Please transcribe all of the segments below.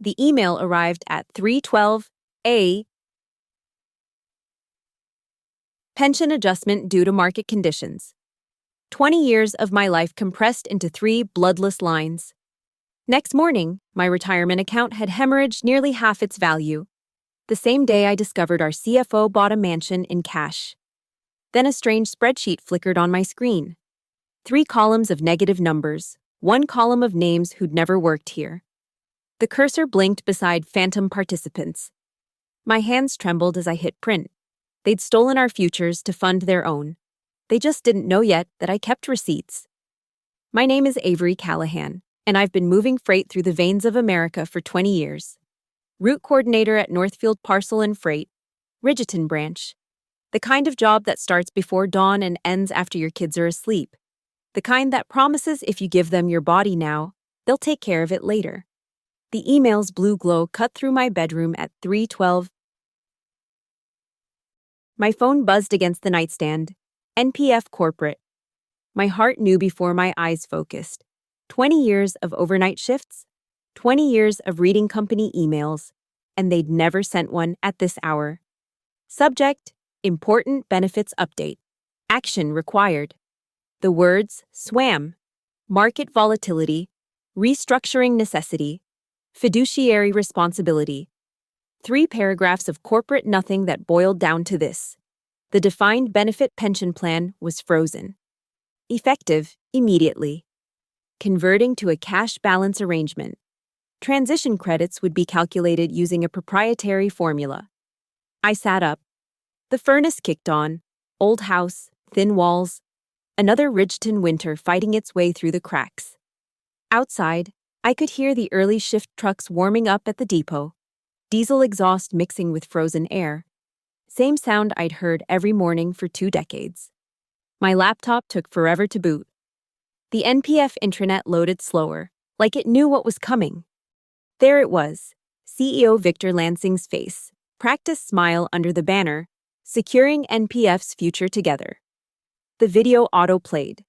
The email arrived at 3:12 a. Pension adjustment due to market conditions. 20 years of my life compressed into 3 bloodless lines. Next morning, my retirement account had hemorrhaged nearly half its value. The same day I discovered our CFO bought a mansion in cash. Then a strange spreadsheet flickered on my screen. 3 columns of negative numbers, 1 column of names who'd never worked here. The cursor blinked beside phantom participants. My hands trembled as I hit print. They'd stolen our futures to fund their own. They just didn't know yet that I kept receipts. My name is Avery Callahan, and I've been moving freight through the veins of America for 20 years. Route coordinator at Northfield Parcel and Freight, Ridgeton branch. The kind of job that starts before dawn and ends after your kids are asleep. The kind that promises if you give them your body now, they'll take care of it later. The email's blue glow cut through my bedroom at 3:12. My phone buzzed against the nightstand. NPF Corporate. My heart knew before my eyes focused. 20 years of overnight shifts, 20 years of reading company emails, and they'd never sent one at this hour. Subject: Important Benefits Update. Action required. The words swam. Market volatility, restructuring necessity, fiduciary responsibility. 3 paragraphs of corporate nothing that boiled down to this. The defined benefit pension plan was frozen. Effective immediately. Converting to a cash balance arrangement. Transition credits would be calculated using a proprietary formula. I sat up. The furnace kicked on. Old house, thin walls. Another Ridgeton winter fighting its way through the cracks. Outside, I could hear the early shift trucks warming up at the depot. Diesel exhaust mixing with frozen air. Same sound I'd heard every morning for 2 decades. My laptop took forever to boot. The NPF intranet loaded slower, like it knew what was coming. There it was, CEO Victor Lansing's face, practiced smile under the banner, Securing NPF's Future Together. The video auto-played.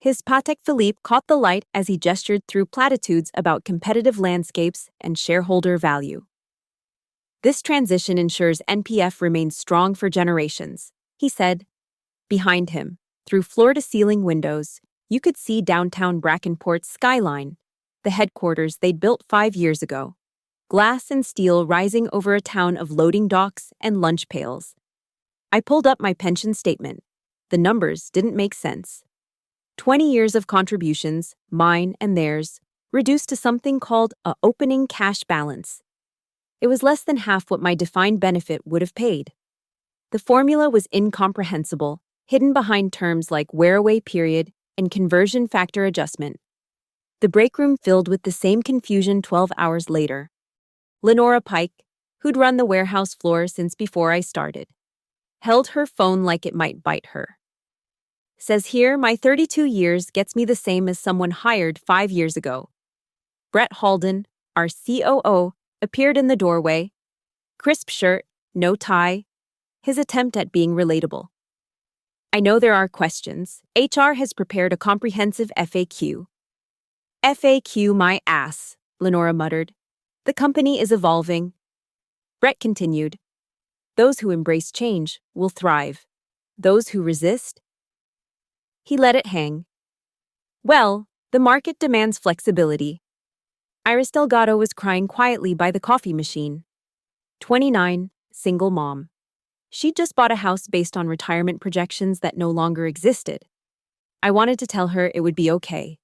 His Patek Philippe caught the light as he gestured through platitudes about competitive landscapes and shareholder value. This transition ensures NPF remains strong for generations, he said. Behind him, through floor-to-ceiling windows, you could see downtown Brackenport's skyline, the headquarters they'd built 5 years ago. Glass and steel rising over a town of loading docks and lunch pails. I pulled up my pension statement. The numbers didn't make sense. 20 years of contributions, mine and theirs, reduced to something called a opening cash balance. It was less than half what my defined benefit would have paid. The formula was incomprehensible, hidden behind terms like wear-away period and conversion factor adjustment. The break room filled with the same confusion 12 hours later. Lenora Pike, who'd run the warehouse floor since before I started, held her phone like it might bite her. Says here my 32 years gets me the same as someone hired 5 years ago. Brett Halden, our COO, appeared in the doorway. Crisp shirt, no tie. His attempt at being relatable. I know there are questions. HR has prepared a comprehensive FAQ. FAQ my ass, Lenora muttered. The company is evolving. Brett continued. Those who embrace change will thrive. Those who resist? He let it hang. Well, the market demands flexibility. Iris Delgado was crying quietly by the coffee machine. 29, single mom. She'd just bought a house based on retirement projections that no longer existed. I wanted to tell her it would be okay,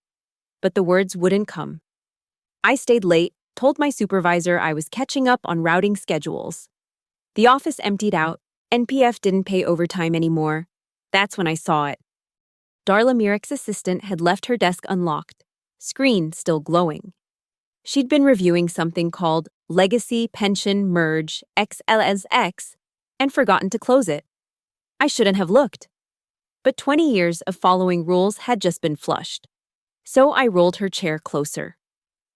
but the words wouldn't come. I stayed late, told my supervisor I was catching up on routing schedules. The office emptied out. NPF didn't pay overtime anymore. That's when I saw it. Darla Mirek's assistant had left her desk unlocked, screen still glowing. She'd been reviewing something called Legacy Pension Merge XLSX and forgotten to close it. I shouldn't have looked. But 20 years of following rules had just been flushed. So I rolled her chair closer.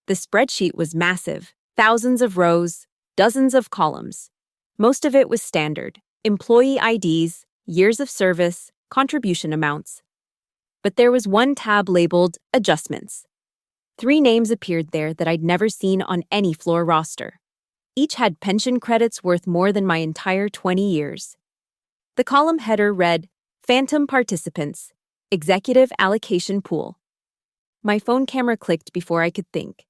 The spreadsheet was massive, thousands of rows, dozens of columns. Most of it was standard, employee IDs, years of service, contribution amounts. But there was one tab labeled Adjustments. 3 names appeared there that I'd never seen on any floor roster. Each had pension credits worth more than my entire 20 years. The column header read, Phantom Participants, Executive Allocation Pool. My phone camera clicked before I could think.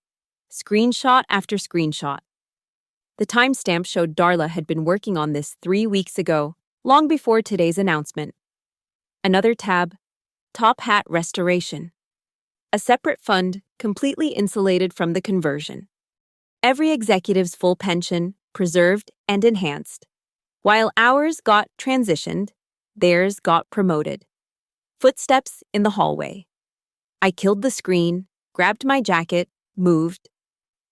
Screenshot after screenshot. The timestamp showed Darla had been working on this 3 weeks ago, long before today's announcement. Another tab, Top Hat Restoration. A separate fund, completely insulated from the conversion. Every executive's full pension, preserved and enhanced. While ours got transitioned, theirs got promoted. Footsteps in the hallway. I killed the screen, grabbed my jacket, moved.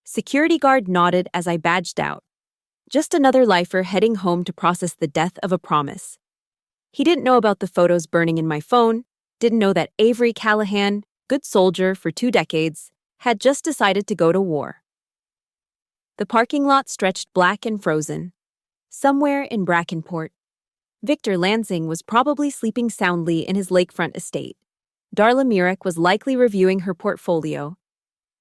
Security guard nodded as I badged out. Just another lifer heading home to process the death of a promise. He didn't know about the photos burning in my phone, didn't know that Avery Callahan, good soldier for 2 decades, had just decided to go to war. The parking lot stretched black and frozen. Somewhere in Brackenport, Victor Lansing was probably sleeping soundly in his lakefront estate. Darla Mirek was likely reviewing her portfolio,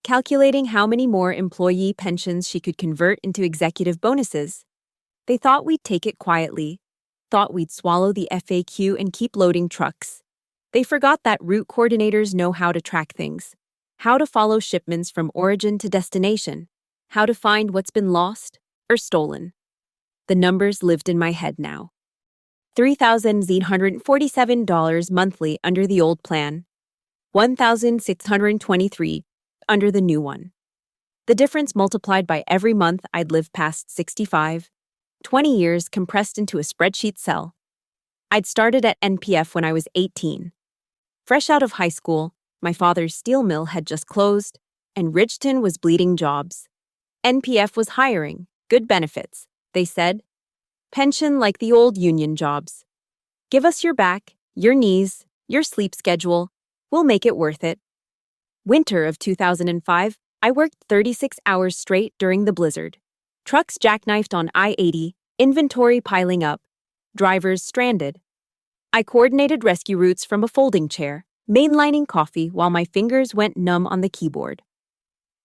calculating how many more employee pensions she could convert into executive bonuses. They thought we'd take it quietly, thought we'd swallow the FAQ and keep loading trucks. They forgot that route coordinators know how to track things, how to follow shipments from origin to destination, how to find what's been lost or stolen. The numbers lived in my head now. $3,847 monthly under the old plan, $1,623 under the new one. The difference multiplied by every month I'd lived past 65, 20 years compressed into a spreadsheet cell. I'd started at NPF when I was 18. Fresh out of high school, my father's steel mill had just closed, and Ridgeton was bleeding jobs. NPF was hiring, good benefits, they said. Pension like the old union jobs. Give us your back, your knees, your sleep schedule. We'll make it worth it. Winter of 2005, I worked 36 hours straight during the blizzard. Trucks jackknifed on I-80, inventory piling up, drivers stranded. I coordinated rescue routes from a folding chair, mainlining coffee while my fingers went numb on the keyboard.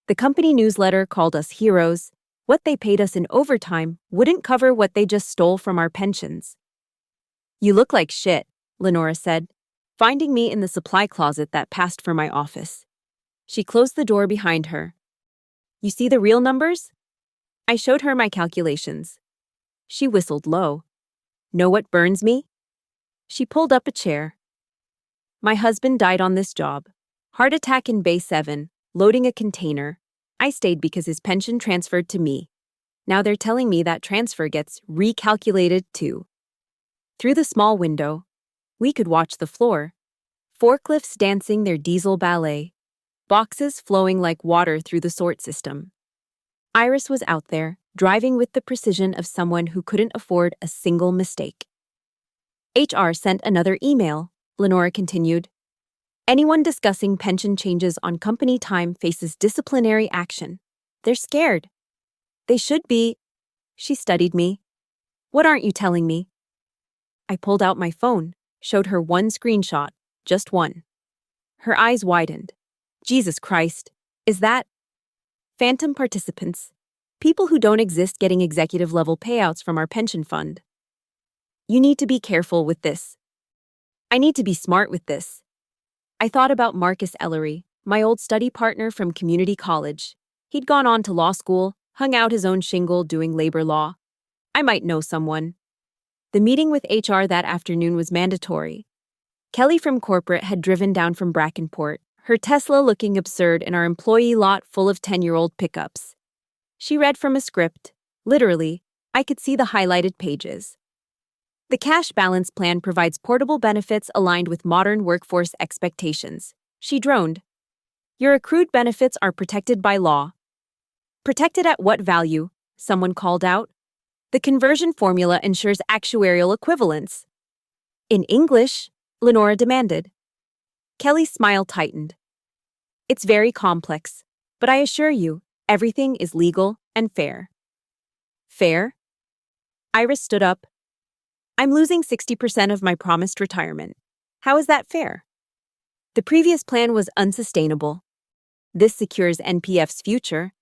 The company newsletter called us heroes. What they paid us in overtime wouldn't cover what they just stole from our pensions. You look like shit, Lenora said, finding me in the supply closet that passed for my office. She closed the door behind her. You see the real numbers? I showed her my calculations. She whistled low. Know what burns me? She pulled up a chair. My husband died on this job. Heart attack in Bay 7, loading a container. I stayed because his pension transferred to me. Now they're telling me that transfer gets recalculated too. Through the small window, we could watch the floor. Forklifts dancing their diesel ballet. Boxes flowing like water through the sort system. Iris was out there, driving with the precision of someone who couldn't afford a single mistake. HR sent another email, Lenora continued. Anyone discussing pension changes on company time faces disciplinary action. They're scared. They should be. She studied me. What aren't you telling me? I pulled out my phone, showed her one screenshot, just one. Her eyes widened. Jesus Christ, is that? Phantom participants. People who don't exist getting executive-level payouts from our pension fund. You need to be careful with this. I need to be smart with this. I thought about Marcus Ellery, my old study partner from community college. He'd gone on to law school, hung out his own shingle doing labor law. I might know someone. The meeting with HR that afternoon was mandatory. Kelly from corporate had driven down from Brackenport, her Tesla looking absurd in our employee lot full of 10-year-old pickups. She read from a script. Literally, I could see the highlighted pages. The cash balance plan provides portable benefits aligned with modern workforce expectations. She droned. Your accrued benefits are protected by law. Protected at what value? Someone called out. The conversion formula ensures actuarial equivalence. In English, Lenora demanded. Kelly's smile tightened. It's very complex, but I assure you, everything is legal and fair. Fair? Iris stood up. I'm losing 60% of my promised retirement. How is that fair? The previous plan was unsustainable. This secures NPF's future.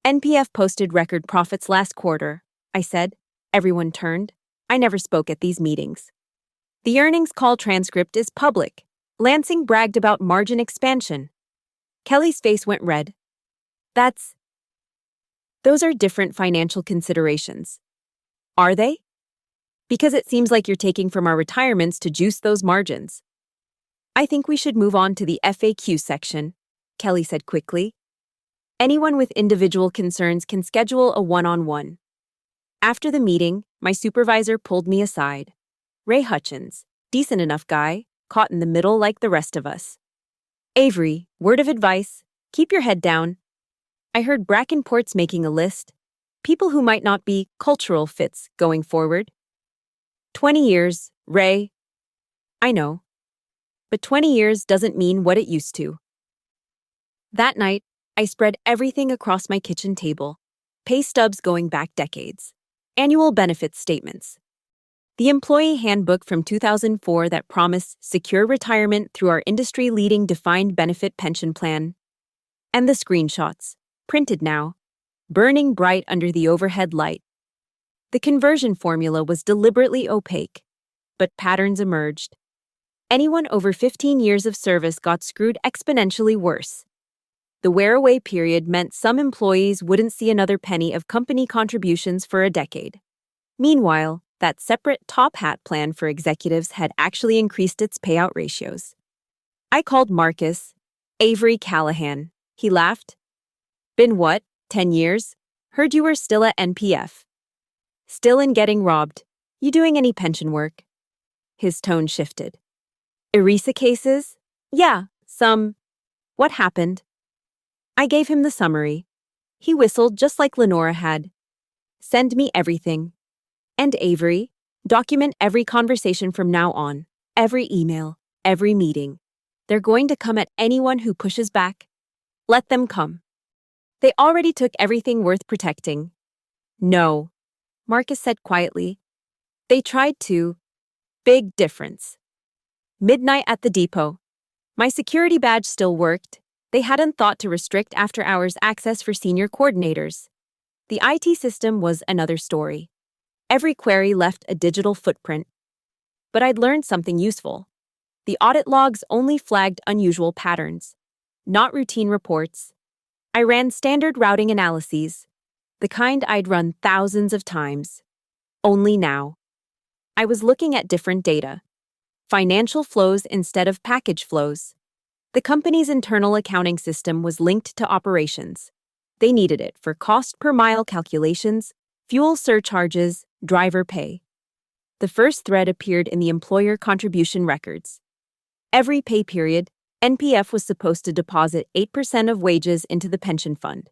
NPF posted record profits last quarter, I said. Everyone turned. I never spoke at these meetings. The earnings call transcript is public. Lansing bragged about margin expansion. Kelly's face went red. Those are different financial considerations. Are they? Because it seems like you're taking from our retirements to juice those margins. I think we should move on to the FAQ section, Kelly said quickly. Anyone with individual concerns can schedule a one-on-one. After the meeting, my supervisor pulled me aside. Ray Hutchins, decent enough guy, caught in the middle like the rest of us. Avery, word of advice, keep your head down. I heard Brackenport's making a list. People who might not be cultural fits going forward. 20 years, Ray. I know. But 20 years doesn't mean what it used to. That night, I spread everything across my kitchen table. Pay stubs going back decades. Annual benefits statements. The employee handbook from 2004 that promised secure retirement through our industry-leading defined benefit pension plan. And the screenshots, printed now, burning bright under the overhead light. The conversion formula was deliberately opaque, but patterns emerged. Anyone over 15 years of service got screwed exponentially worse. The wear-away period meant some employees wouldn't see another penny of company contributions for a decade. Meanwhile, that separate top hat plan for executives had actually increased its payout ratios. I called Marcus, Avery Callahan. He laughed. Been what, 10 years? Heard you were still at NPF. Still in getting robbed. You doing any pension work? His tone shifted. ERISA cases? Yeah, some. What happened? I gave him the summary. He whistled just like Lenora had. Send me everything. And Avery, document every conversation from now on, every email, every meeting. They're going to come at anyone who pushes back. Let them come. They already took everything worth protecting. No, Marcus said quietly. They tried to. Big difference. Midnight at the depot. My security badge still worked. They hadn't thought to restrict after-hours access for senior coordinators. The IT system was another story. Every query left a digital footprint. But I'd learned something useful. The audit logs only flagged unusual patterns, not routine reports. I ran standard routing analyses, the kind I'd run thousands of times. Only now. I was looking at different data. Financial flows instead of package flows. The company's internal accounting system was linked to operations. They needed it for cost per mile calculations, fuel surcharges, driver pay. The first thread appeared in the employer contribution records. Every pay period, NPF was supposed to deposit 8% of wages into the pension fund.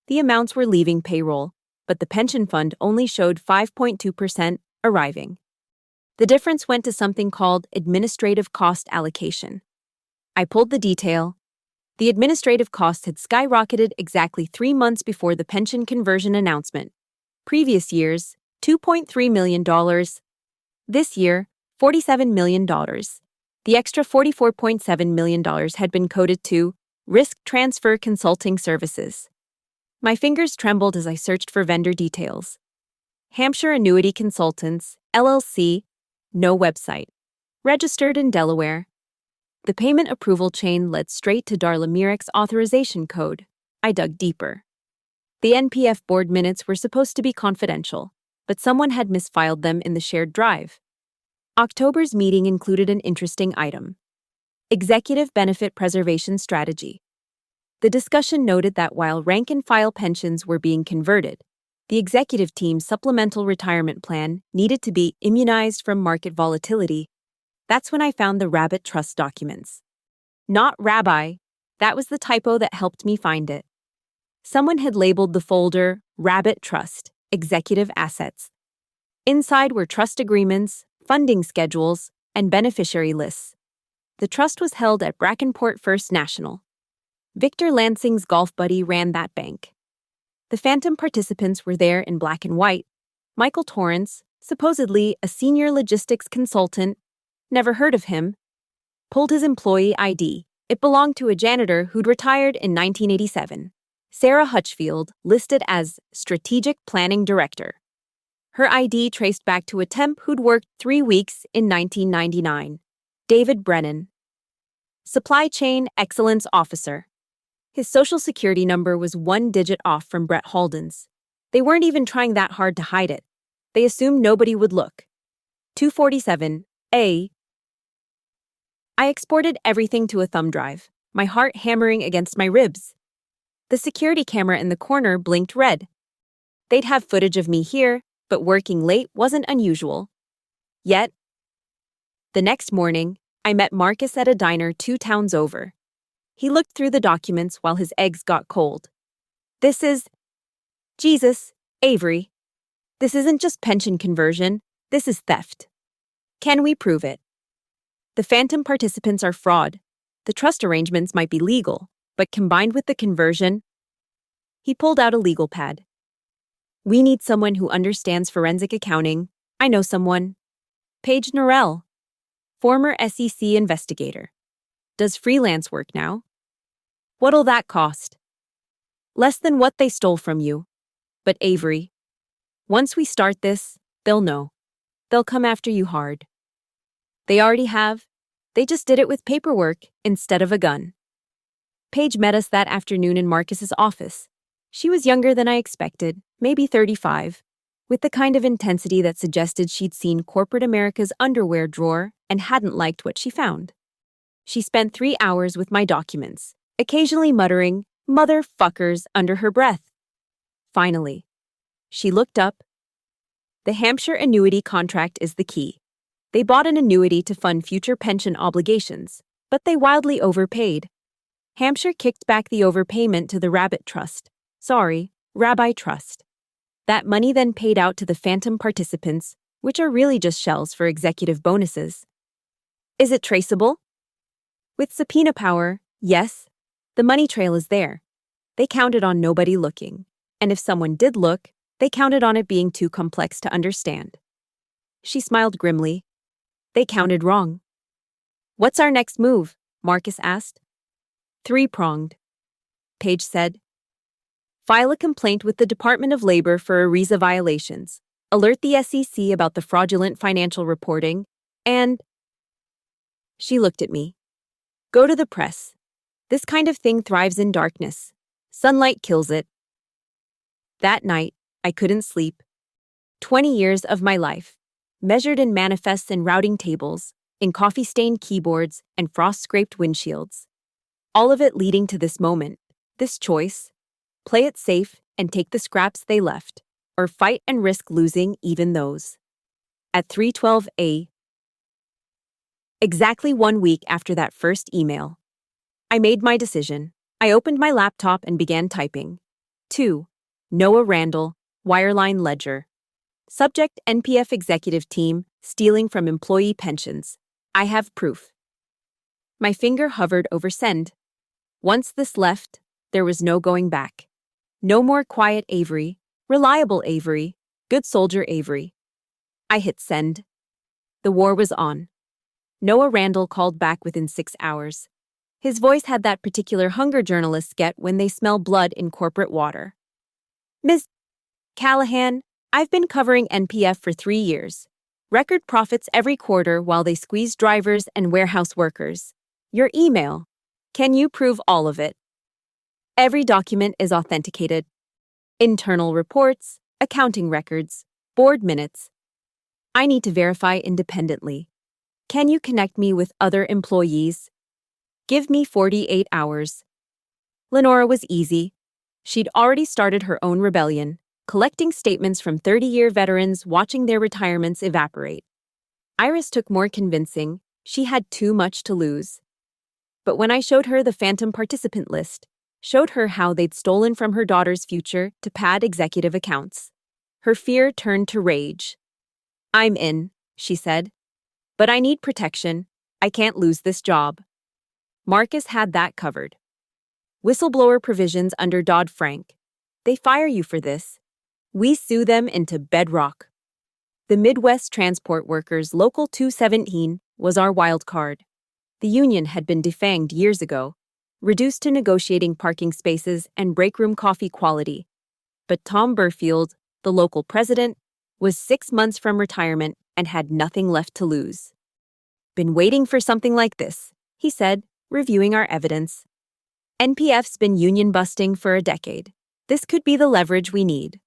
The amounts were leaving payroll, but the pension fund only showed 5.2% arriving. The difference went to something called administrative cost allocation. I pulled the detail. The administrative costs had skyrocketed exactly 3 months before the pension conversion announcement. Previous years, $2.3 million. This year, $47 million. The extra $44.7 million had been coded to risk transfer consulting services. My fingers trembled as I searched for vendor details. Hampshire Annuity Consultants, LLC, no website. Registered in Delaware. The payment approval chain led straight to Darla Mirek's authorization code. I dug deeper. The NPF board minutes were supposed to be confidential, but someone had misfiled them in the shared drive. October's meeting included an interesting item: Executive Benefit Preservation Strategy. The discussion noted that while rank-and-file pensions were being converted, the executive team's supplemental retirement plan needed to be immunized from market volatility. That's when I found the Rabbit Trust documents. Not Rabbi, that was the typo that helped me find it. Someone had labeled the folder Rabbit Trust, Executive Assets. Inside were trust agreements, funding schedules, and beneficiary lists. The trust was held at Brackenport First National. Victor Lansing's golf buddy ran that bank. The phantom participants were there in black and white. Michael Torrance, supposedly a senior logistics consultant, never heard of him, pulled his employee ID. It belonged to a janitor who'd retired in 1987. Sarah Hutchfield, listed as Strategic Planning Director. Her ID traced back to a temp who'd worked 3 weeks in 1999. David Brennan. Supply Chain Excellence Officer. His social security number was 1 digit off from Brett Halden's. They weren't even trying that hard to hide it. They assumed nobody would look. 247. A. I exported everything to a thumb drive, my heart hammering against my ribs. The security camera in the corner blinked red. They'd have footage of me here, but working late wasn't unusual. Yet, the next morning, I met Marcus at a diner 2 towns over. He looked through the documents while his eggs got cold. This is... Jesus, Avery. This isn't just pension conversion, this is theft. Can we prove it? The phantom participants are fraud. The trust arrangements might be legal, but combined with the conversion... He pulled out a legal pad. We need someone who understands forensic accounting. I know someone. Paige Norrell, former SEC investigator. Does freelance work now. What'll that cost? Less than what they stole from you. But Avery, once we start this, they'll know. They'll come after you hard. They already have. They just did it with paperwork instead of a gun. Paige met us that afternoon in Marcus's office. She was younger than I expected, maybe 35, with the kind of intensity that suggested she'd seen corporate America's underwear drawer and hadn't liked what she found. She spent 3 hours with my documents, occasionally muttering, "Motherfuckers," under her breath. Finally, she looked up. The Hampshire annuity contract is the key. They bought an annuity to fund future pension obligations, but they wildly overpaid. Hampshire kicked back the overpayment to the Rabbit Trust. Sorry, Rabbi Trust. That money then paid out to the phantom participants, which are really just shells for executive bonuses. Is it traceable? With subpoena power, yes. The money trail is there. They counted on nobody looking. And if someone did look, they counted on it being too complex to understand. She smiled grimly. They counted wrong. What's our next move? Marcus asked. 3-pronged. Paige said. File a complaint with the Department of Labor for ERISA violations, alert the SEC about the fraudulent financial reporting, and... She looked at me. Go to the press. This kind of thing thrives in darkness. Sunlight kills it. That night, I couldn't sleep. 20 years of my life, measured in manifests and routing tables, in coffee-stained keyboards and frost-scraped windshields. All of it leading to this moment, this choice. Play it safe and take the scraps they left, or fight and risk losing even those. At 3:12 a. Exactly 1 week after that first email, I made my decision. I opened my laptop and began typing. 2. Noah Randall, Wireline Ledger. Subject NPF Executive Team, stealing from employee pensions. I have proof. My finger hovered over send. Once this left, there was no going back. No more quiet Avery, reliable Avery, good soldier Avery. I hit send. The war was on. Noah Randall called back within 6 hours. His voice had that particular hunger journalists get when they smell blood in corporate water. Ms. Callahan, I've been covering NPF for 3 years. Record profits every quarter while they squeeze drivers and warehouse workers. Your email. Can you prove all of it? Every document is authenticated. Internal reports, accounting records, board minutes. I need to verify independently. Can you connect me with other employees? Give me 48 hours. Lenora was easy. She'd already started her own rebellion, collecting statements from 30-year veterans watching their retirements evaporate. Iris took more convincing. She had too much to lose. But when I showed her the phantom participant list, showed her how they'd stolen from her daughter's future to pad executive accounts, her fear turned to rage. I'm in, she said. But I need protection. I can't lose this job. Marcus had that covered. Whistleblower provisions under Dodd-Frank. They fire you for this. We sue them into bedrock. The Midwest Transport Workers Local 217 was our wild card. The union had been defanged years ago, reduced to negotiating parking spaces and break room coffee quality. But Tom Burfield, the local president, was 6 months from retirement and had nothing left to lose. "Been waiting for something like this," he said, reviewing our evidence. "NPF's been union busting for a decade. This could be the leverage we need."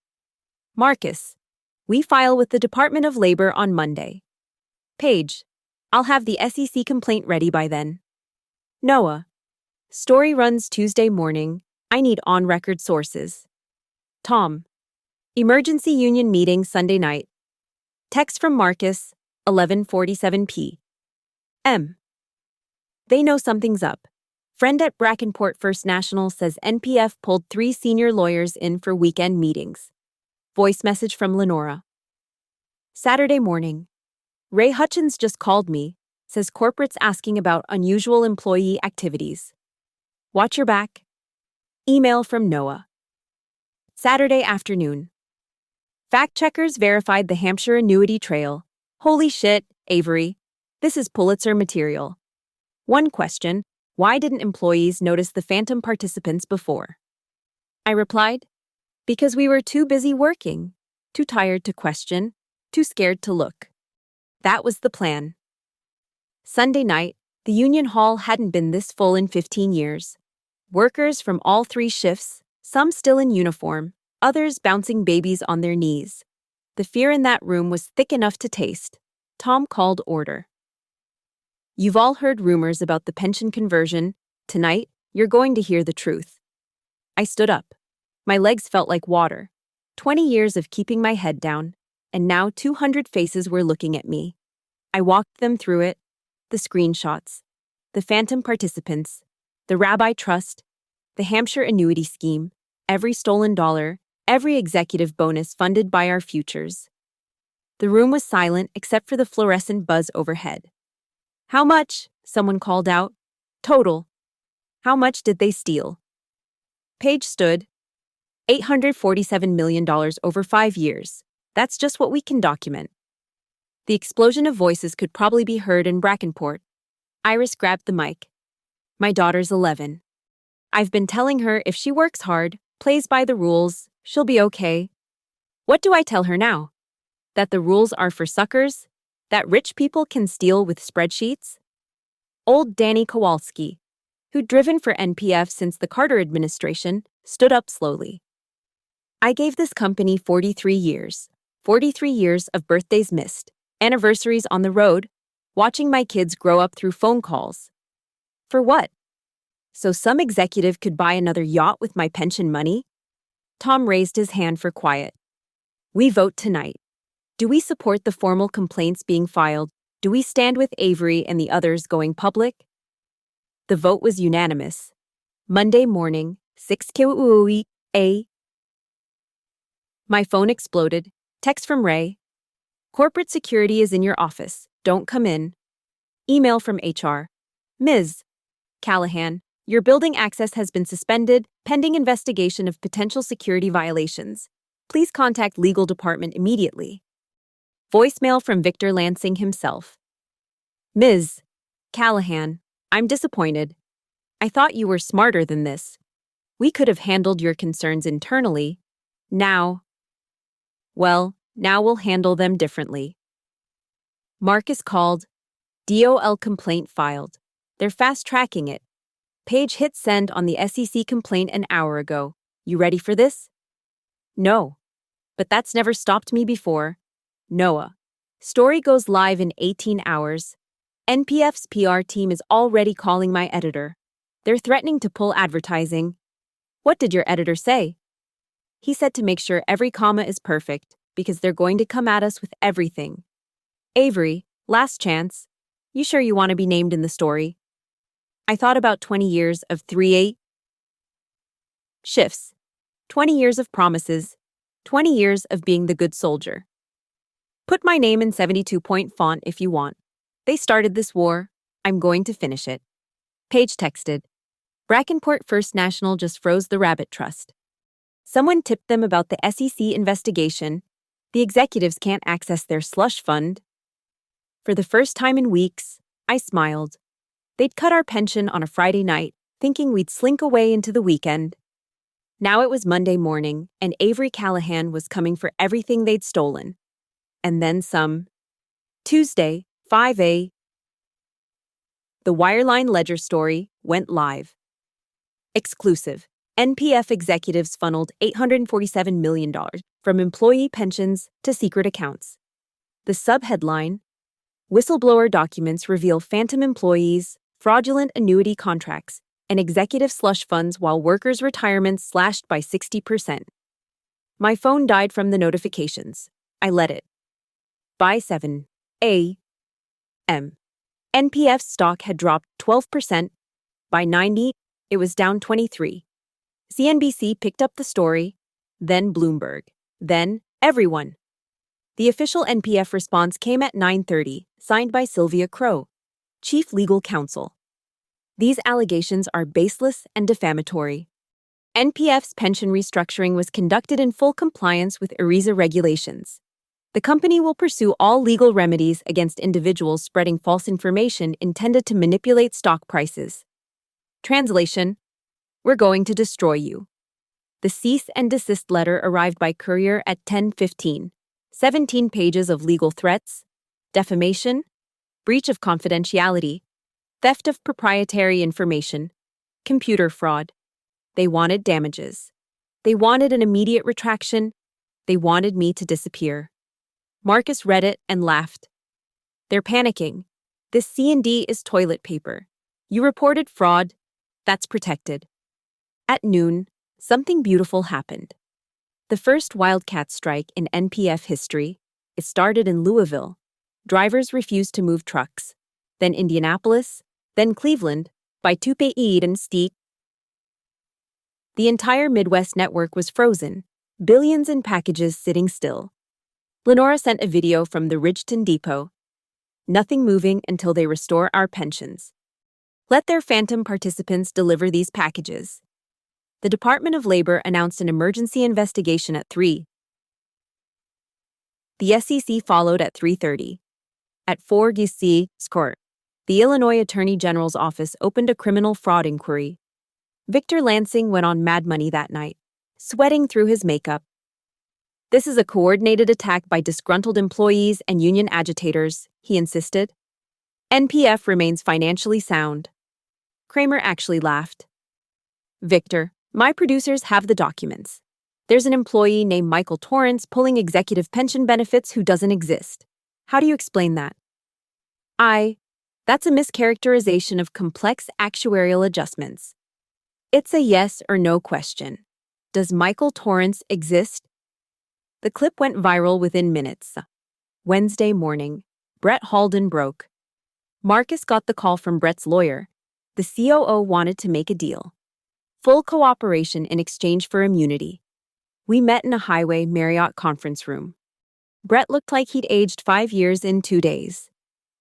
Marcus, "We file with the Department of Labor on Monday." Paige, "I'll have the SEC complaint ready by then." Noah, "Story runs Tuesday morning. I need on-record sources." Tom, "Emergency union meeting Sunday night." Text from Marcus, 11:47 p.m. They know something's up. Friend at Brackenport First National says NPF pulled 3 senior lawyers in for weekend meetings. Voice message from Lenora. Saturday morning. Ray Hutchins just called me, says corporate's asking about unusual employee activities. Watch your back. Email from Noah. Saturday afternoon. Fact-checkers verified the Hampshire annuity trail. Holy shit, Avery. This is Pulitzer material. One question, why didn't employees notice the phantom participants before? I replied, because we were too busy working, too tired to question, too scared to look. That was the plan. Sunday night, the union hall hadn't been this full in 15 years. Workers from all 3 shifts, some still in uniform, others bouncing babies on their knees. The fear in that room was thick enough to taste. Tom called order. "You've all heard rumors about the pension conversion. Tonight, you're going to hear the truth." I stood up. My legs felt like water. 20 years of keeping my head down, and now 200 faces were looking at me. I walked them through it, the screenshots, the phantom participants, the Rabbi Trust, the Hampshire annuity scheme, every stolen dollar, every executive bonus funded by our futures. The room was silent except for the fluorescent buzz overhead. "How much?" someone called out. "Total." "How much did they steal?" Paige stood. $847 million over 5 years. That's just what we can document. The explosion of voices could probably be heard in Brackenport. Iris grabbed the mic. "My daughter's 11. I've been telling her if she works hard, plays by the rules, she'll be okay." What do I tell her now? That the rules are for suckers? That rich people can steal with spreadsheets? Old Danny Kowalski, who'd driven for NPF since the Carter administration, stood up slowly. "I gave this company 43 years. 43 years of birthdays missed, anniversaries on the road, watching my kids grow up through phone calls. For what? So some executive could buy another yacht with my pension money?" Tom raised his hand for quiet. "We vote tonight. Do we support the formal complaints being filed? Do we stand with Avery and the others going public?" The vote was unanimous. Monday morning, 6 a. My phone exploded. Text from Ray. "Corporate security is in your office. Don't come in." Email from HR. "Ms. Callahan, your building access has been suspended pending investigation of potential security violations. Please contact legal department immediately." Voicemail from Victor Lansing himself. "Ms. Callahan, I'm disappointed. I thought you were smarter than this. We could have handled your concerns internally. Now we'll handle them differently." Marcus called. DOL complaint filed. They're fast-tracking it. Paige hit send on the SEC complaint an hour ago. You ready for this? No. But that's never stopped me before. Noah. Story goes live in 18 hours. NPF's PR team is already calling my editor. They're threatening to pull advertising. What did your editor say? He said to make sure every comma is perfect, because they're going to come at us with everything. Avery, last chance. You sure you want to be named in the story? I thought about 20 years of 3/8 shifts, 20 years of promises, 20 years of being the good soldier. Put my name in 72-point font if you want. They started this war. I'm going to finish it. Paige texted. Brackenport First National just froze the Rabbit Trust. Someone tipped them about the SEC investigation. The executives can't access their slush fund. For the first time in weeks, I smiled. They'd cut our pension on a Friday night, thinking we'd slink away into the weekend. Now it was Monday morning, and Avery Callahan was coming for everything they'd stolen. And then some. Tuesday, 5 a. The Wireline Ledger story went live. Exclusive. NPF executives funneled $847 million from employee pensions to secret accounts. The subheadline: Whistleblower documents reveal phantom employees, fraudulent annuity contracts, and executive slush funds while workers' retirements slashed by 60%. My phone died from the notifications. I let it. By 7 a.m. NPF stock had dropped 12%. By 9 it was down 23%. CNBC picked up the story, then Bloomberg, then everyone. The official NPF response came at 9:30, signed by Sylvia Crow, Chief Legal Counsel. These allegations are baseless and defamatory. NPF's pension restructuring was conducted in full compliance with ERISA regulations. The company will pursue all legal remedies against individuals spreading false information intended to manipulate stock prices. Translation: We're going to destroy you. The cease and desist letter arrived by courier at 10:15. 17 pages of legal threats, defamation, breach of confidentiality, theft of proprietary information, computer fraud. They wanted damages. They wanted an immediate retraction. They wanted me to disappear. Marcus read it and laughed. They're panicking. This C&D is toilet paper. You reported fraud. That's protected. At noon, something beautiful happened. The first wildcat strike in NPF history. It started in Louisville. Drivers refused to move trucks. Then Indianapolis, then Cleveland, by Tupaid and Steet. The entire Midwest network was frozen, billions in packages sitting still. Lenora sent a video from the Ridgeton Depot. Nothing moving until they restore our pensions. Let their phantom participants deliver these packages. The Department of Labor announced an emergency investigation at 3. The SEC followed at 3:30. At 4 Court, the Illinois Attorney General's office opened a criminal fraud inquiry. Victor Lansing went on Mad Money that night, sweating through his makeup. This is a coordinated attack by disgruntled employees and union agitators, he insisted. NPF remains financially sound. Kramer actually laughed. Victor, my producers have the documents. There's an employee named Michael Torrance pulling executive pension benefits who doesn't exist. How do you explain that? That's a mischaracterization of complex actuarial adjustments. It's a yes or no question. Does Michael Torrance exist? The clip went viral within minutes. Wednesday morning, Brett Halden broke. Marcus got the call from Brett's lawyer. The COO wanted to make a deal. Full cooperation in exchange for immunity. We met in a Highway Marriott conference room. Brett looked like he'd aged 5 years in 2 days.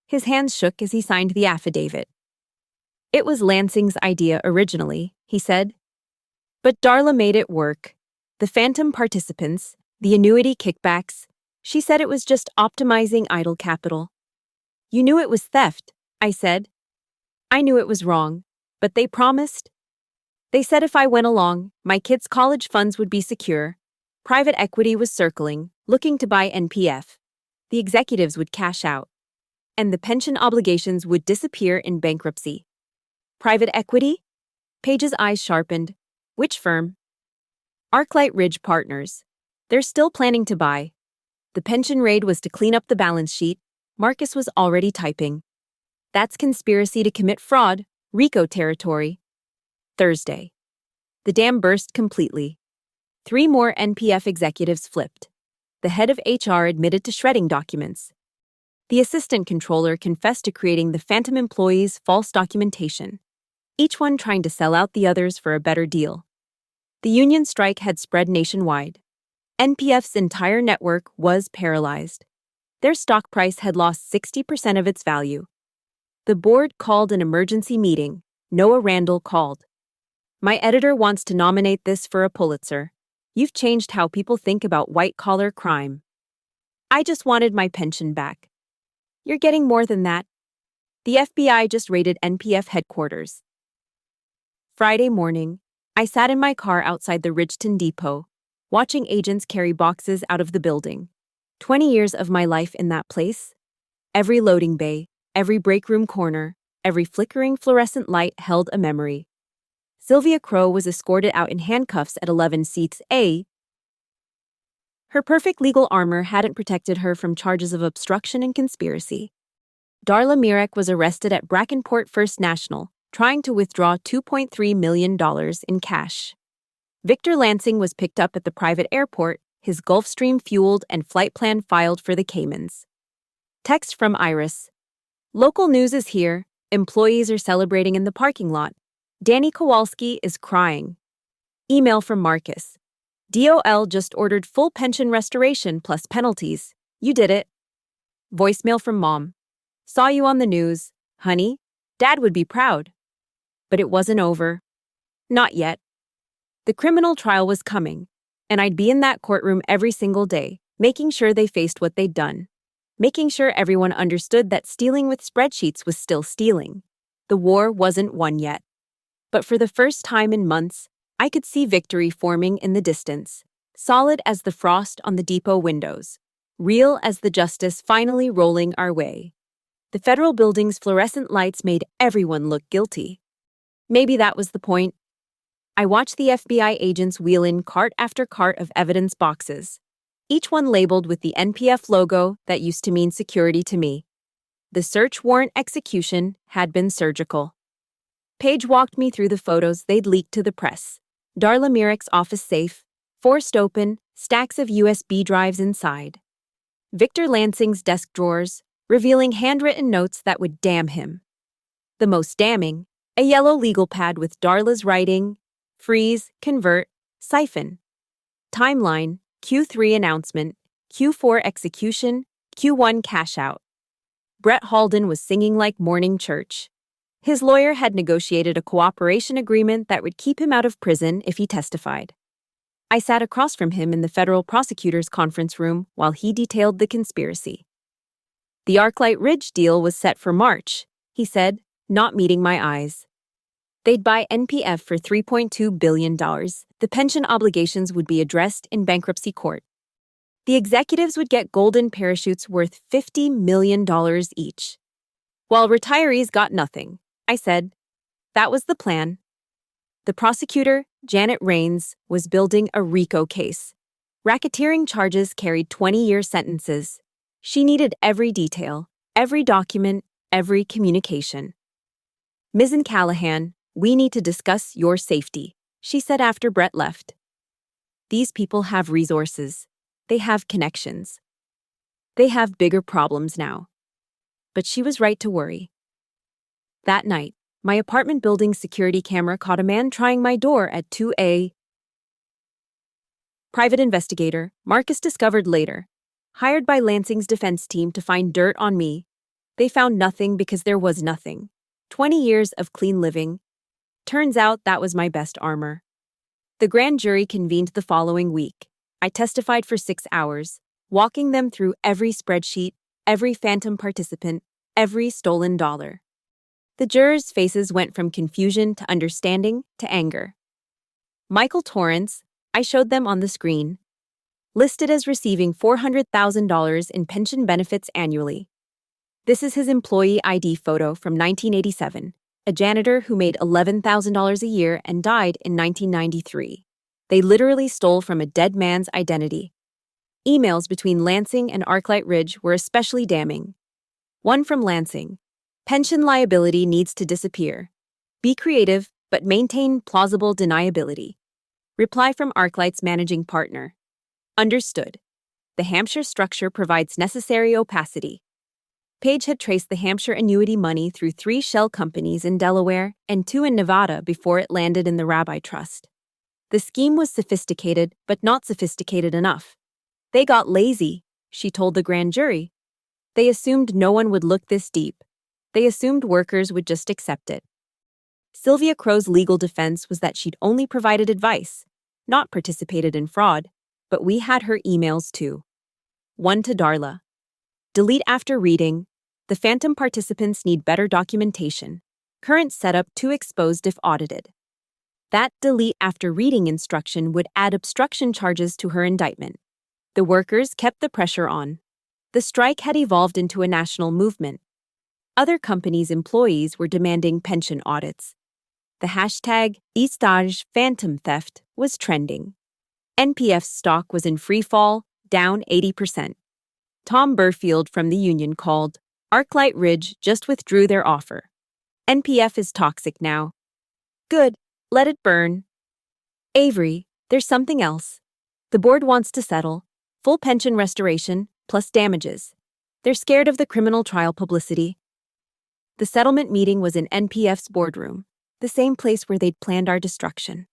His hands shook as he signed the affidavit. It was Lansing's idea originally, he said. But Darla made it work. The phantom participants, the annuity kickbacks, she said it was just optimizing idle capital. You knew it was theft, I said. I knew it was wrong, but they promised. They said if I went along, my kids' college funds would be secure. Private equity was circling, looking to buy NPF. The executives would cash out. And the pension obligations would disappear in bankruptcy. Private equity? Paige's eyes sharpened. Which firm? Arclight Ridge Partners. They're still planning to buy. The pension raid was to clean up the balance sheet. Marcus was already typing. That's conspiracy to commit fraud, RICO territory. Thursday. The dam burst completely. 3 more NPF executives flipped. The head of HR admitted to shredding documents. The assistant controller confessed to creating the phantom employees' false documentation, each one trying to sell out the others for a better deal. The union strike had spread nationwide. NPF's entire network was paralyzed. Their stock price had lost 60% of its value. The board called an emergency meeting. Noah Randall called. My editor wants to nominate this for a Pulitzer. You've changed how people think about white-collar crime. I just wanted my pension back. You're getting more than that. The FBI just raided NPF headquarters. Friday morning, I sat in my car outside the Ridgeton Depot, watching agents carry boxes out of the building. 20 years of my life in that place. Every loading bay, every break room corner, every flickering fluorescent light held a memory. Sylvia Crowe was escorted out in handcuffs at 11 seats A. Her perfect legal armor hadn't protected her from charges of obstruction and conspiracy. Darla Mirek was arrested at Brackenport First National, trying to withdraw $2.3 million in cash. Victor Lansing was picked up at the private airport, his Gulfstream fueled and flight plan filed for the Caymans. Text from Iris. Local news is here. Employees are celebrating in the parking lot. Danny Kowalski is crying. Email from Marcus. DOL just ordered full pension restoration plus penalties. You did it. Voicemail from Mom. Saw you on the news. Honey, Dad would be proud. But it wasn't over. Not yet. The criminal trial was coming, and I'd be in that courtroom every single day, making sure they faced what they'd done. Making sure everyone understood that stealing with spreadsheets was still stealing. The war wasn't won yet. But for the first time in months, I could see victory forming in the distance, solid as the frost on the depot windows, real as the justice finally rolling our way. The federal building's fluorescent lights made everyone look guilty. Maybe that was the point. I watched the FBI agents wheel in cart after cart of evidence boxes, each one labeled with the NPF logo that used to mean security to me. The search warrant execution had been surgical. Paige walked me through the photos they'd leaked to the press. Darla Mirek's office safe, forced open, stacks of USB drives inside. Victor Lansing's desk drawers, revealing handwritten notes that would damn him. The most damning, a yellow legal pad with Darla's writing, freeze, convert, siphon. Timeline, Q3 announcement, Q4 execution, Q1 cash out. Brett Halden was singing like morning church. His lawyer had negotiated a cooperation agreement that would keep him out of prison if he testified. I sat across from him in the federal prosecutor's conference room while he detailed the conspiracy. The Arclight Ridge deal was set for March, he said, not meeting my eyes. They'd buy NPF for $3.2 billion. The pension obligations would be addressed in bankruptcy court. The executives would get golden parachutes worth $50 million each. While retirees got nothing, I said. That was the plan. The prosecutor, Janet Raines, was building a RICO case. Racketeering charges carried 20-year sentences. She needed every detail, every document, every communication. Ms. Callahan, we need to discuss your safety, she said after Brett left. These people have resources. They have connections. They have bigger problems now. But she was right to worry. That night, my apartment building's security camera caught a man trying my door at 2 a.m. Private investigator, Marcus discovered later, hired by Lansing's defense team to find dirt on me. They found nothing because there was nothing. 20 years of clean living. Turns out that was my best armor. The grand jury convened the following week. I testified for 6 hours, walking them through every spreadsheet, every phantom participant, every stolen dollar. The jurors' faces went from confusion to understanding to anger. Michael Torrance, I showed them on the screen, listed as receiving $400,000 in pension benefits annually. This is his employee ID photo from 1987, a janitor who made $11,000 a year and died in 1993. They literally stole from a dead man's identity. Emails between Lansing and Arclight Ridge were especially damning. One from Lansing. Pension liability needs to disappear. Be creative, but maintain plausible deniability. Reply from Arclight's managing partner. Understood. The Hampshire structure provides necessary opacity. Page had traced the Hampshire annuity money through 3 shell companies in Delaware and 2 in Nevada before it landed in the Rabbi Trust. The scheme was sophisticated, but not sophisticated enough. They got lazy, she told the grand jury. They assumed no one would look this deep. They assumed workers would just accept it. Sylvia Crowe's legal defense was that she'd only provided advice, not participated in fraud, but we had her emails too. One to Darla. Delete after reading. The phantom participants need better documentation. Current setup too exposed if audited. That delete after reading instruction would add obstruction charges to her indictment. The workers kept the pressure on. The strike had evolved into a national movement. Other companies' employees were demanding pension audits. The hashtag #eStage phantom theft was trending. NPF's stock was in free fall, down 80%. Tom Burfield from the union called. Arclight Ridge just withdrew their offer. NPF is toxic now. Good, let it burn. Avery, there's something else. The board wants to settle. Full pension restoration, plus damages. They're scared of the criminal trial publicity. The settlement meeting was in NPF's boardroom, the same place where they'd planned our destruction.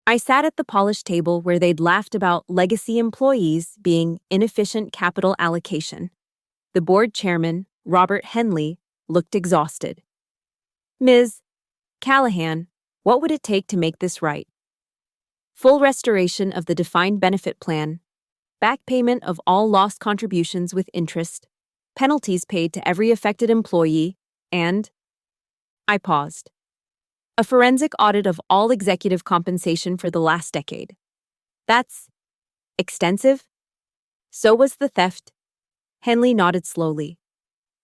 I sat at the polished table where they'd laughed about legacy employees being inefficient capital allocation. The board chairman, Robert Henley, looked exhausted. Ms. Callahan, what would it take to make this right? Full restoration of the defined benefit plan, back payment of all lost contributions with interest, penalties paid to every affected employee, and... I paused. A forensic audit of all executive compensation for the last decade. That's extensive? So was the theft. Henley nodded slowly.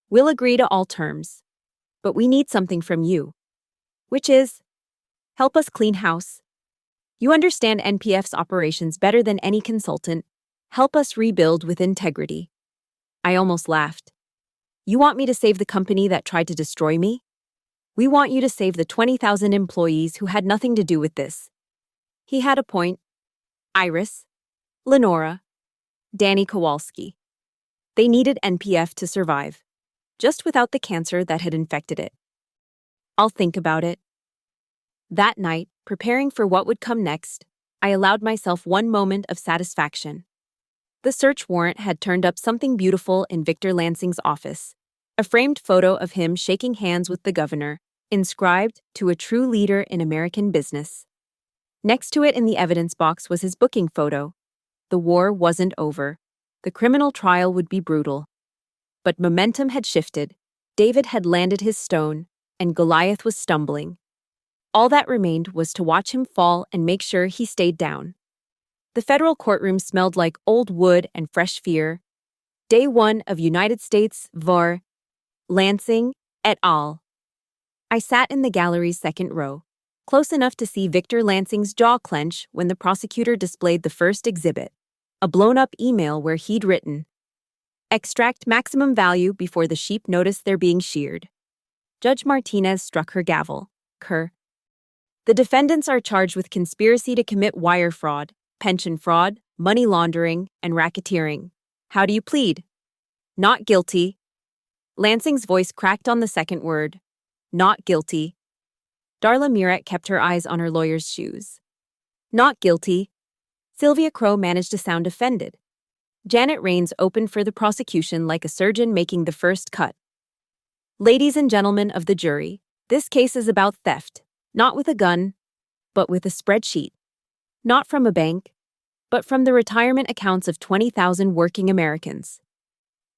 We'll agree to all terms. But we need something from you. Which is, help us clean house. You understand NPF's operations better than any consultant. Help us rebuild with integrity. I almost laughed. You want me to save the company that tried to destroy me? We want you to save the 20,000 employees who had nothing to do with this. He had a point. Iris, Lenora, Danny Kowalski. They needed NPF to survive, just without the cancer that had infected it. I'll think about it. That night, preparing for what would come next, I allowed myself one moment of satisfaction. The search warrant had turned up something beautiful in Victor Lansing's office, a framed photo of him shaking hands with the governor, inscribed to a true leader in American business. Next to it in the evidence box was his booking photo. The war wasn't over. The criminal trial would be brutal. But momentum had shifted. David had landed his stone, and Goliath was stumbling. All that remained was to watch him fall and make sure he stayed down. The federal courtroom smelled like old wood and fresh fear. Day 1 of United States v. Lansing et al. I sat in the gallery's second row, close enough to see Victor Lansing's jaw clench when the prosecutor displayed the first exhibit, a blown-up email where he'd written, "Extract maximum value before the sheep notice they're being sheared." Judge Martinez struck her gavel. "Cur. The defendants are charged with conspiracy to commit wire fraud, pension fraud, money laundering, and racketeering. How do you plead?" "Not guilty." Lansing's voice cracked on the second word. "Not guilty." Darla Murat kept her eyes on her lawyer's shoes. "Not guilty." Sylvia Crow managed to sound offended. Janet Raines opened for the prosecution like a surgeon making the first cut. "Ladies and gentlemen of the jury, this case is about theft, not with a gun, but with a spreadsheet. Not from a bank, but from the retirement accounts of 20,000 working Americans."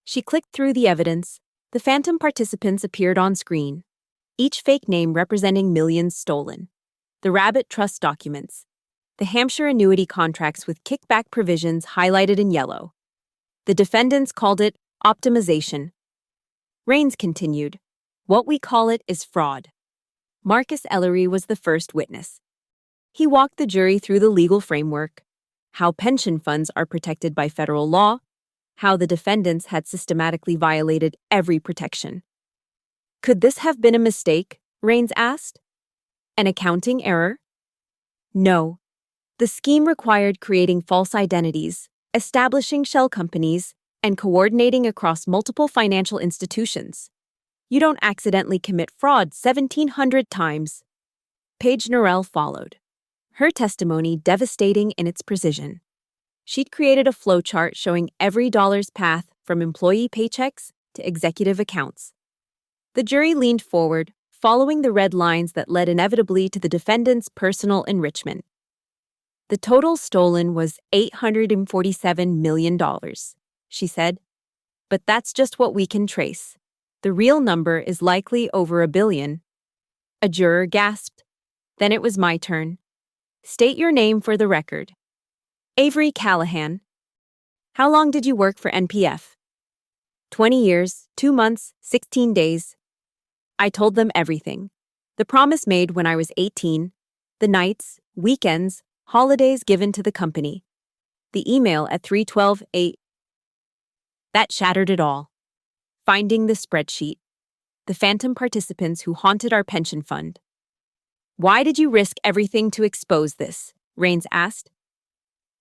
She clicked through the evidence. The phantom participants appeared on screen, each fake name representing millions stolen. The Rabbit Trust documents. The Hampshire annuity contracts with kickback provisions highlighted in yellow. The defendants called it optimization. Raines continued, "What we call it is fraud." Marcus Ellery was the first witness. He walked the jury through the legal framework, how pension funds are protected by federal law, how the defendants had systematically violated every protection. "Could this have been a mistake?" Raines asked. "An accounting error?" "No. The scheme required creating false identities, establishing shell companies, and coordinating across multiple financial institutions. You don't accidentally commit fraud 1,700 times." Paige Norell followed, her testimony devastating in its precision. She'd created a flowchart showing every dollar's path from employee paychecks to executive accounts. The jury leaned forward, following the red lines that led inevitably to the defendant's personal enrichment. "The total stolen was $847 million, she said. "But that's just what we can trace. The real number is likely over $1 billion. A juror gasped. Then it was my turn. State your name for the record. Avery Callahan. How long did you work for NPF? 20 years, 2 months, 16 days. I told them everything. The promise made when I was 18, the nights, weekends, holidays given to the company. The email at 3:12 a.m. That shattered it all. Finding the spreadsheet. The phantom participants who haunted our pension fund. Why did you risk everything to expose this? Rains asked.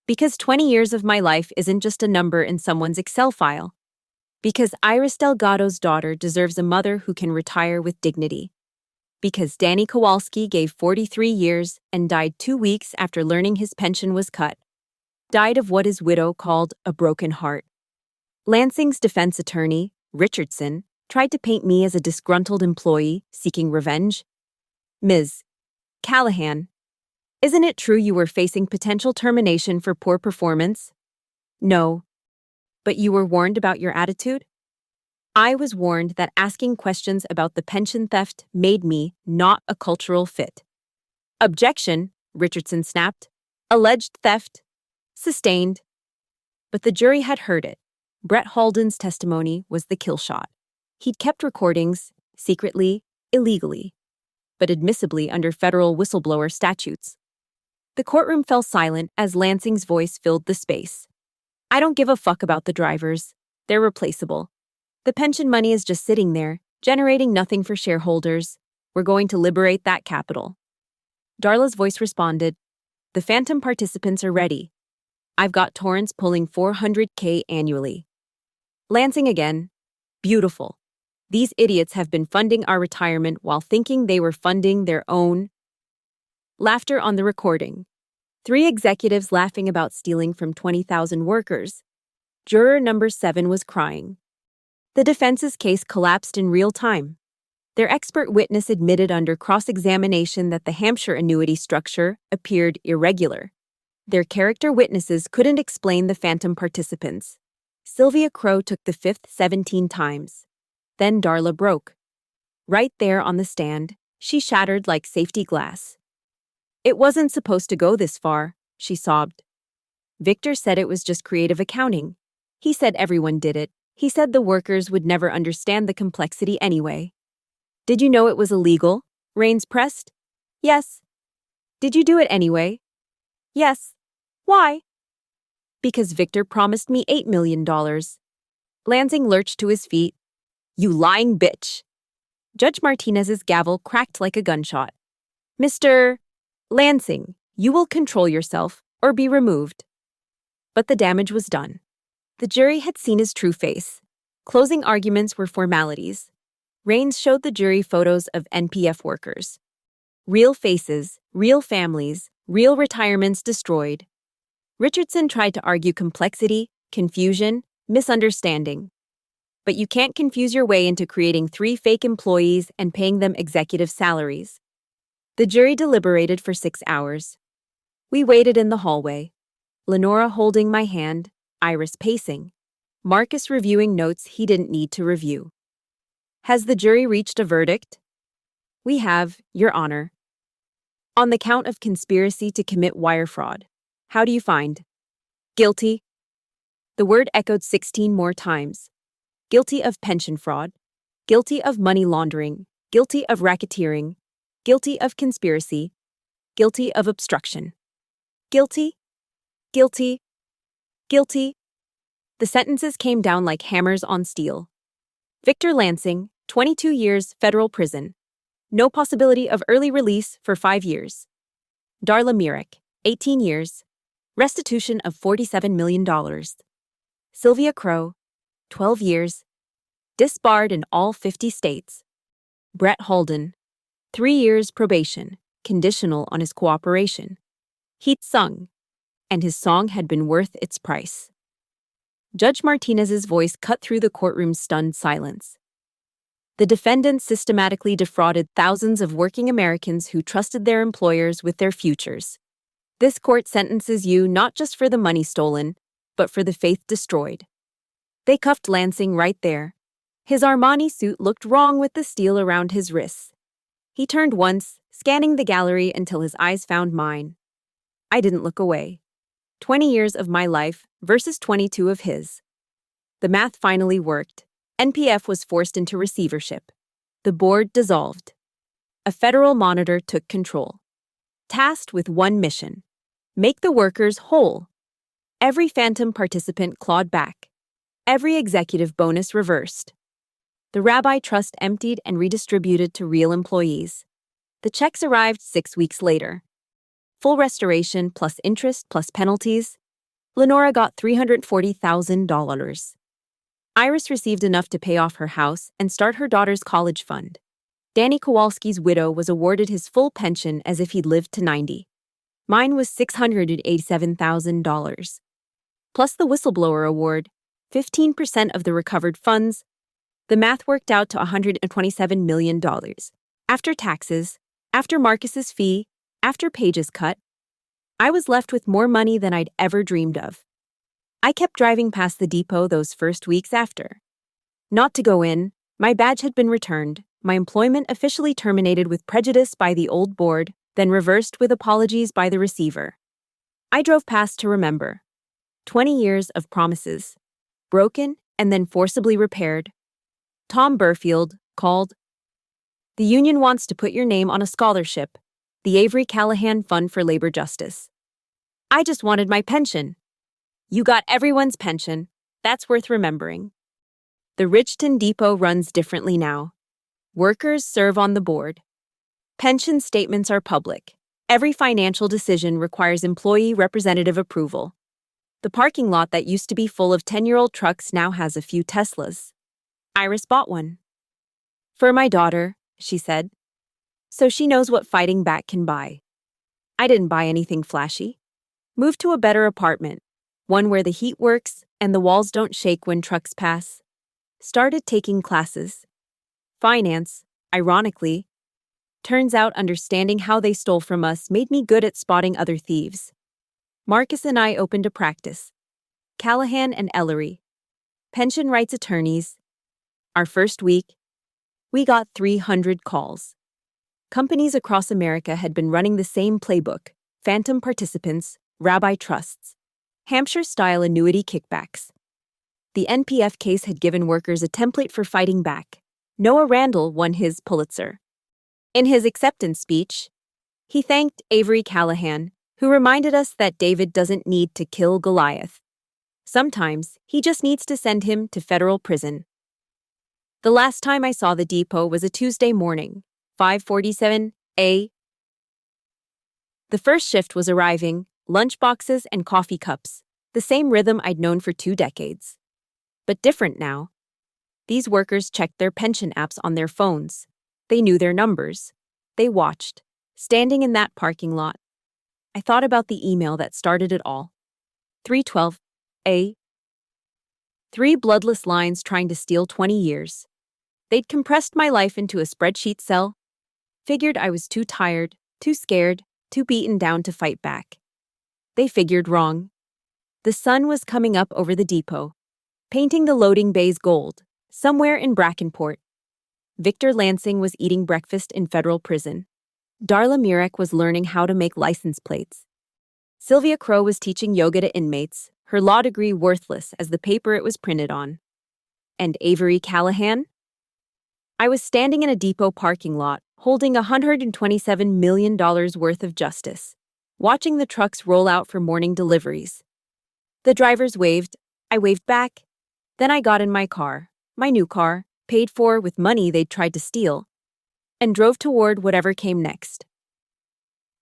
Because 20 years of my life isn't just a number in someone's Excel file. Because Iris Delgado's daughter deserves a mother who can retire with dignity. Because Danny Kowalski gave 43 years and died 2 weeks after learning his pension was cut. Died of what his widow called a broken heart. Lansing's defense attorney, Richardson, tried to paint me as a disgruntled employee seeking revenge. Ms. Callahan, isn't it true you were facing potential termination for poor performance? No. But you were warned about your attitude? I was warned that asking questions about the pension theft made me not a cultural fit. Objection, Richardson snapped. Alleged theft. Sustained. But the jury had heard it. Brett Halden's testimony was the kill shot. He'd kept recordings, secretly, illegally, but admissibly under federal whistleblower statutes. The courtroom fell silent as Lansing's voice filled the space. I don't give a fuck about the drivers. They're replaceable. The pension money is just sitting there, generating nothing for shareholders. We're going to liberate that capital. Darla's voice responded, the phantom participants are ready. I've got Torrance pulling $400K annually. Lansing again. Beautiful. These idiots have been funding our retirement while thinking they were funding their own. Laughter on the recording. 3 executives laughing about stealing from 20,000 workers. Juror number 7 was crying. The defense's case collapsed in real time. Their expert witness admitted under cross-examination that the Hampshire annuity structure appeared irregular. Their character witnesses couldn't explain the phantom participants. Sylvia Crow took the fifth 17 times. Then Darla broke. Right there on the stand, she shattered like safety glass. It wasn't supposed to go this far, she sobbed. Victor said it was just creative accounting. He said everyone did it. He said the workers would never understand the complexity anyway. Did you know it was illegal? Rains pressed. Yes. Did you do it anyway? Yes. Why? Because Victor promised me $8 million. Lansing lurched to his feet. You lying bitch. Judge Martinez's gavel cracked like a gunshot. Mr. Lansing, you will control yourself or be removed. But the damage was done. The jury had seen his true face. Closing arguments were formalities. Rains showed the jury photos of NPF workers. Real faces, real families, real retirements destroyed. Richardson tried to argue complexity, confusion, misunderstanding. But you can't confuse your way into creating 3 fake employees and paying them executive salaries. The jury deliberated for 6 hours. We waited in the hallway. Lenora holding my hand, Iris pacing. Marcus reviewing notes he didn't need to review. Has the jury reached a verdict? We have, Your Honor. On the count of conspiracy to commit wire fraud. How do you find? Guilty. The word echoed 16 more times. Guilty of pension fraud. Guilty of money laundering. Guilty of racketeering. Guilty of conspiracy. Guilty of obstruction. Guilty. Guilty. Guilty. The sentences came down like hammers on steel. Victor Lansing, 22 years federal prison. No possibility of early release for 5 years. Darla Mirek, 18 years. Restitution of $47 million. Sylvia Crow, 12 years. Disbarred in all 50 states. Brett Halden, 3 years probation, conditional on his cooperation. He'd sung, and his song had been worth its price. Judge Martinez's voice cut through the courtroom's stunned silence. The defendants systematically defrauded thousands of working Americans who trusted their employers with their futures. This court sentences you not just for the money stolen, but for the faith destroyed. They cuffed Lansing right there. His Armani suit looked wrong with the steel around his wrists. He turned once, scanning the gallery until his eyes found mine. I didn't look away. 20 years of my life versus 22 of his. The math finally worked. NPF was forced into receivership. The board dissolved. A federal monitor took control. Tasked with one mission: make the workers whole. Every phantom participant clawed back. Every executive bonus reversed. The Rabbi Trust emptied and redistributed to real employees. The checks arrived 6 weeks later. Full restoration plus interest plus penalties. Lenora got $340,000. Iris received enough to pay off her house and start her daughter's college fund. Danny Kowalski's widow was awarded his full pension as if he'd lived to 90. Mine was $687,000. Plus the whistleblower award, 15% of the recovered funds. The math worked out to $127 million. After taxes, after Marcus's fee, after Paige's cut, I was left with more money than I'd ever dreamed of. I kept driving past the depot those first weeks after. Not to go in, my badge had been returned, my employment officially terminated with prejudice by the old board, then reversed with apologies by the receiver. I drove past to remember. 20 years of promises. Broken and then forcibly repaired. Tom Burfield called. The union wants to put your name on a scholarship, the Avery Callahan Fund for Labor Justice. I just wanted my pension. You got everyone's pension. That's worth remembering. The Richton Depot runs differently now. Workers serve on the board. Pension statements are public. Every financial decision requires employee representative approval. The parking lot that used to be full of 10-year-old trucks now has a few Teslas. Iris bought one. For my daughter, she said. So she knows what fighting back can buy. I didn't buy anything flashy. Moved to a better apartment, one where the heat works and the walls don't shake when trucks pass. Started taking classes. Finance, ironically. Turns out understanding how they stole from us made me good at spotting other thieves. Marcus and I opened a practice. Callahan and Ellery. Pension rights attorneys. Our first week, we got 300 calls. Companies across America had been running the same playbook: phantom participants, rabbi trusts, Hampshire-style annuity kickbacks. The NPF case had given workers a template for fighting back. Noah Randall won his Pulitzer. In his acceptance speech, he thanked Avery Callahan, who reminded us that David doesn't need to kill Goliath. Sometimes he just needs to send him to federal prison. The last time I saw the depot was a Tuesday morning, 5:47 a.m. The first shift was arriving, lunchboxes and coffee cups, the same rhythm I'd known for 2 decades. But different now. These workers checked their pension apps on their phones. They knew their numbers. They watched, standing in that parking lot. I thought about the email that started it all. 312 a. 3 bloodless lines trying to steal 20 years. They'd compressed my life into a spreadsheet cell. Figured I was too tired, too scared, too beaten down to fight back. They figured wrong. The sun was coming up over the depot, painting the loading bays gold, somewhere in Brackenport. Victor Lansing was eating breakfast in federal prison. Darla Mirek was learning how to make license plates. Sylvia Crow was teaching yoga to inmates, her law degree worthless as the paper it was printed on. And Avery Callahan? I was standing in a depot parking lot, holding $127 million worth of justice, watching the trucks roll out for morning deliveries. The drivers waved, I waved back. Then I got in my car, my new car, paid for with money they'd tried to steal, and drove toward whatever came next.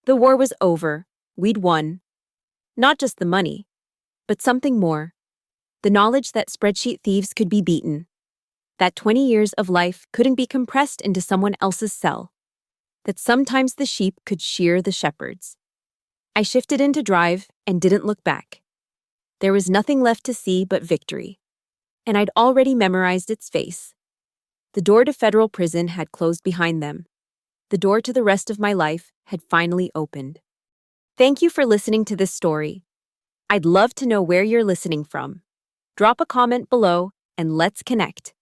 The war was over. We'd won. Not just the money, but something more. The knowledge that spreadsheet thieves could be beaten. That 20 years of life couldn't be compressed into someone else's cell. That sometimes the sheep could shear the shepherds. I shifted into drive and didn't look back. There was nothing left to see but victory. And I'd already memorized its face. The door to federal prison had closed behind them. The door to the rest of my life had finally opened. Thank you for listening to this story. I'd love to know where you're listening from. Drop a comment below and let's connect.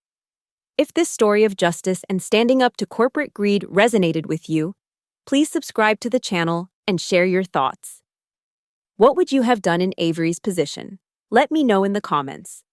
If this story of justice and standing up to corporate greed resonated with you, please subscribe to the channel and share your thoughts. What would you have done in Avery's position? Let me know in the comments.